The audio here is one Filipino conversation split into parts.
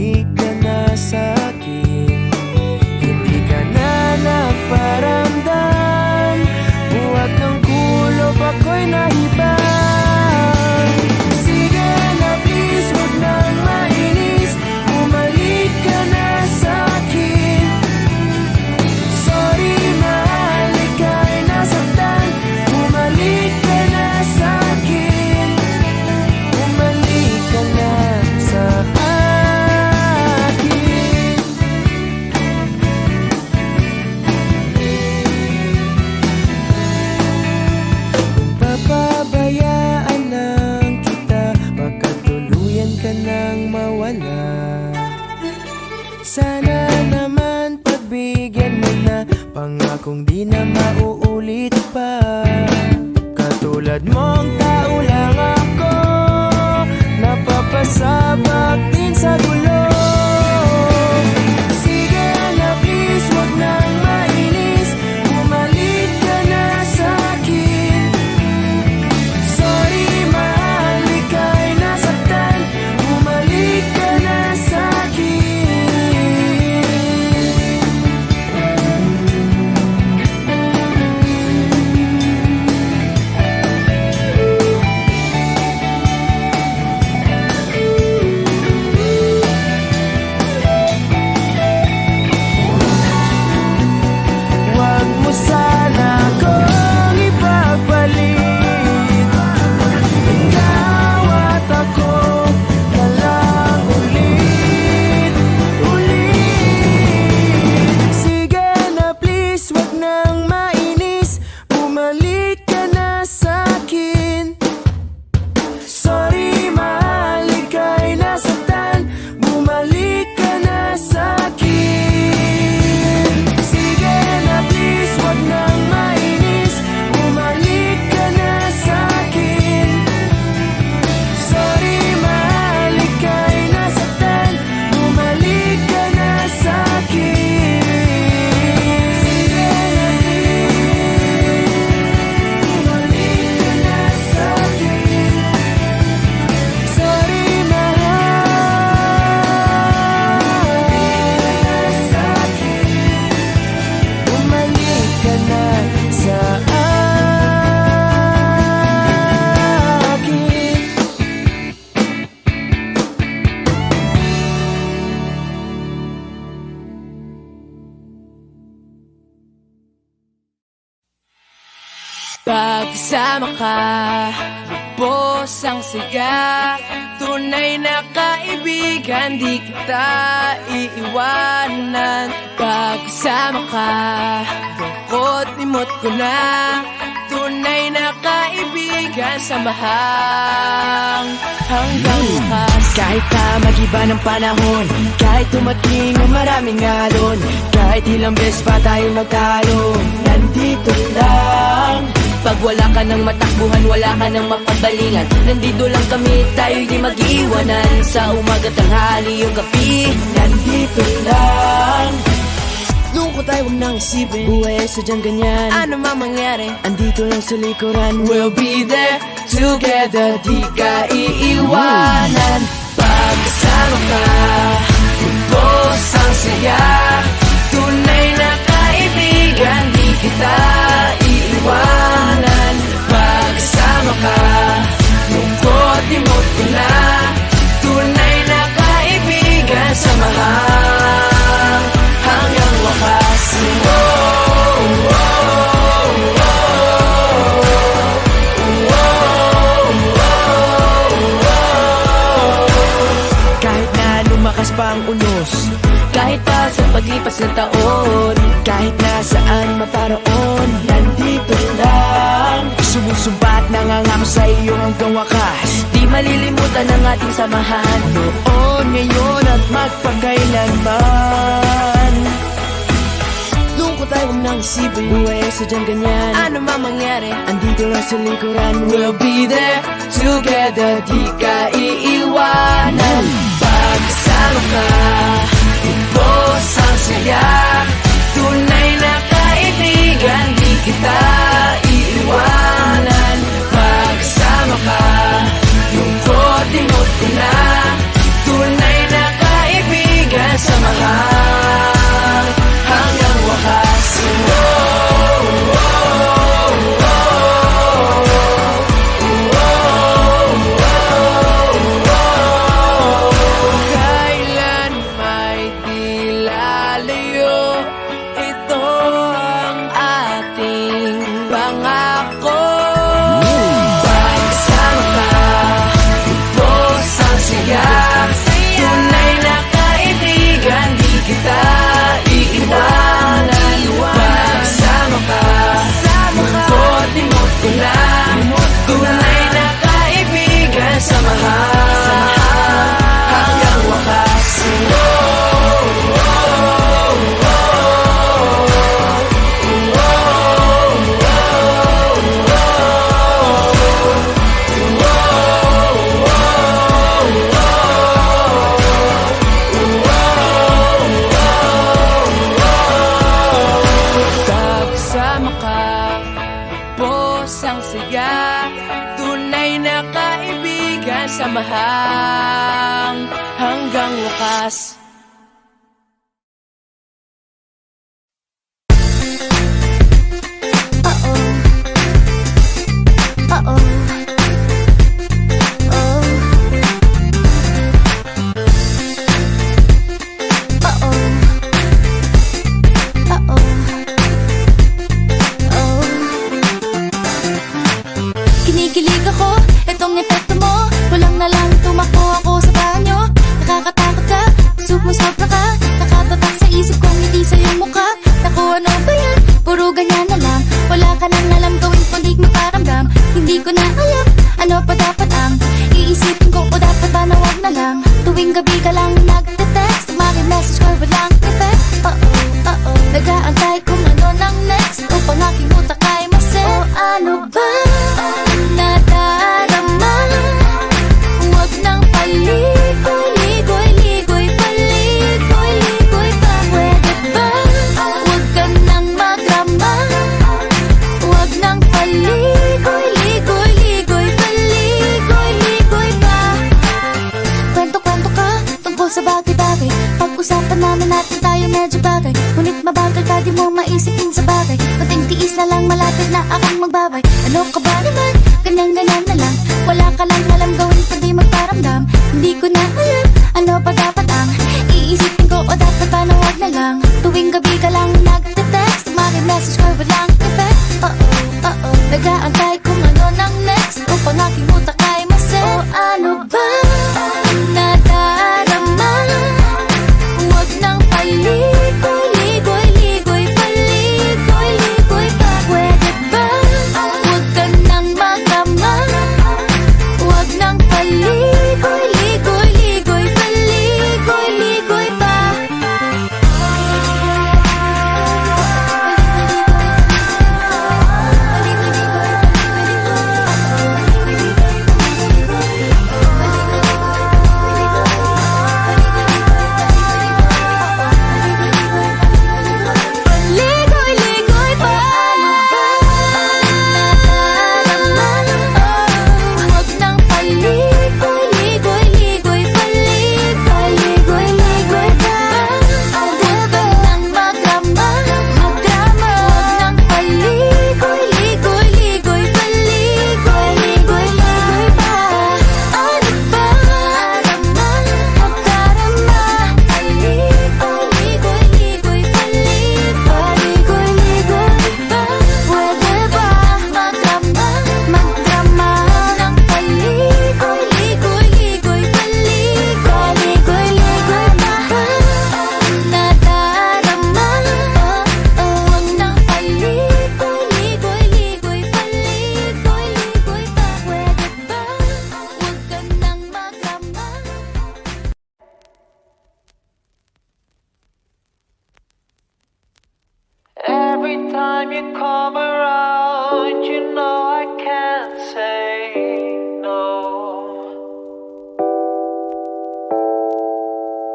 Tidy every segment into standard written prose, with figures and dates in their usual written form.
bumalik ka na sa'kin. Hindi ka na nagparamdam, buhat ng kulob ako'y nahibang. Sige na please, huwag nang mainis, bumalik ka na sa'kin. Sorry mahal, ika'y nasaktan, bumalik ka na sa'kin. Bumalik ka na sa akin. Kung papabayaan lang kita, baka tuluyan ka nang mawala. Sana naman pagbigyan mo na, pangakong di na mauulit pa. Katulad mong tao lang ako, napapasabak din sa gulo. Sige na please, huwag nang mainis, bumalik ka na sa'kin. Sorry mahal, ika'y nasaktan, bumalik ka na sa'kin. Huwag mo sana akong ipagpalit, ikaw at ako na lang ulit. Sige na please, huwag nang mainis, bumalik ka na sa'kin. Sorry mahal, ika'y nasaktan, bumalik ka na sa'kin. Sige na please, huwag nang mainis, bumalik ka na sa'kin. Sorry mahal, ika'y nasaktan, bumalik ka na sa'kin. Sige na please, bumalik ka na sa'kin. Sorry mahal, sa'kin, bumalik ka na sa akin. Pagkasama ka, lubos ang saya, tunay na kaibigan, di kita iiwanan. Pagkasama ka, lungkot limot ko na, tunay na kaibigan, samahang hanggang wakas. Kahit na mag-iba ng panahon, kahit tumating ang maraming alon, kahit ilang beses pa tayo magtalo, nandito lang. Pag wala ka ng matakbuhan, wala ka ng mapagbalingan, nandito lang kami, tayo'y di mag-iwanan. Sa umaga, tanghali, yung gabi, Nandito lang. Lungkot ay huwag nang isipin, buhay ay sadyang ganyan. ano man mangyari, Andito lang sa likuran, we'll be there together, di ka iiwanan. Pagkasama ka, lubos ang saya, tunay na kaibigan, di kita iiwanan. Pagkasama ka, lungkot limot ko na, tunay na kaibigan, samahang hanggang wakas. kahit na lumakas pa ang unos, Kahit pa sa paglipas ng taon, kahit na saan maparoon, nandito lang. Sumusumpa at nangangako sa iyo hanggang wakas. di malilimutan ang ating samahan. Noon, ngayon at magpakailanman. Lungkot ay huwag nang isipin, buhay ay sadyang ganyan. Ano man mangyari, Andito lang sa likuran, we'll be there together, di ka iiwanan. Pagkasama ka, lubos ang saya, tunay na kaibigan, di kita iiwanan. Pagkasama ka, lungkot limot ko na, tunay na kaibigan, pagmamahang hanggang wakas. Kinikilig ako, itong epekto mo. Walang na lang tumakbo ako sa banyo. Nakakatakot ka, sumusopra ka. Nakatatak sa isip kong hindi sa'yo mukha. Naku, ano ba yan? Puro ganyan na lang. Wala ka nang alam gawin kundi magparamdam. Hindi ko na alam, ano pa dapat ang iisipin ko o dapat ba na wag na lang. Tuwing gabi ka lang nagte-text, message ko walang effect. Nag-aantay kung ano nang next upang aking utak ay masel. O ano ba nadarama? Huwag nang paligoy-ligoy-ligoy, paligoy-ligoy pa. Pwede ba? Huwag ka nang magrama. Huwag nang paligoy-ligoy-ligoy, paligoy-ligoy pa. Kwento-kwento ka tungkol sa bagay-bagay. Pag-usapan namin natin tayo medyo bagay. Ngunit mabagal ka, di mo maisipin sa bagay. Kunting tiis na lang, malapit na akong magbabay. Ano ka ba naman? Ganyan-ganyan na lang. Wala ka lang alam gawin kundi magparamdam. Hindi ko na alam, ano pa dapat ang iisipin ko o dapat ba na wag na lang. Tuwing gabi ka lang nagte-text, message ko walang effect. Nag-aantay kung ano nang next upang aking utak ay masel. O ano ba nadarama? Huwag nang paligoy-ligoy-ligoy, paligoy-ligoy pa. Pwede ba? Huwag ka nang magrama. Huwag nang paligoy-ligoy-ligoy, paligoy-ligoy pa. Ligoy-ligoy pa. Huwag nang paligoy-ligoy-ligoy, paligoy-ligoy pa. Huwag nang magrama. Huwag nang paligoy-ligoy-ligoy, paligoy-ligoy pa. Ano ba? Magdarama. Paligoy-ligoy-ligoy, paligoy-ligoy pa. Pwede ba magrama? Magrama ng paligoy-ligoy-ligoy, paligoy-ligoy pa. Nadarama. Huwag nang paligoy-ligoy-ligoy, paligoy-ligoy pa. Pwede ba? Huwag ka nang magrama. Every time you come around, you know I can't say no.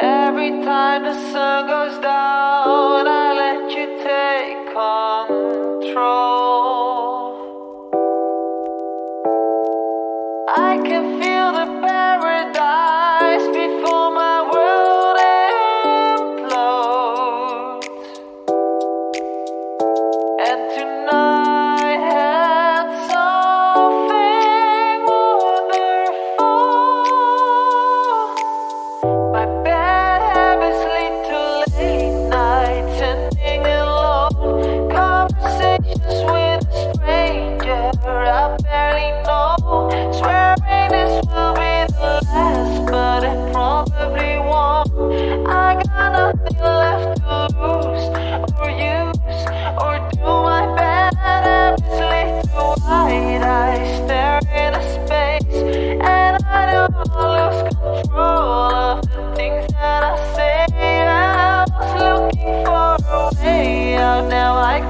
Every time the sun goes down, I let you take control. I can feel the paradise before my world implodes. And tonight had something wonderful. My bad habits lead to late nights and being alone. Conversations with a stranger I barely know. Swearing this will be the last, but it probably won't. I got nothing left to lose or use or do. My bad habits lead to wide eyes stare into space, and I don't lose control of the things that I say. I was looking for a way out, now I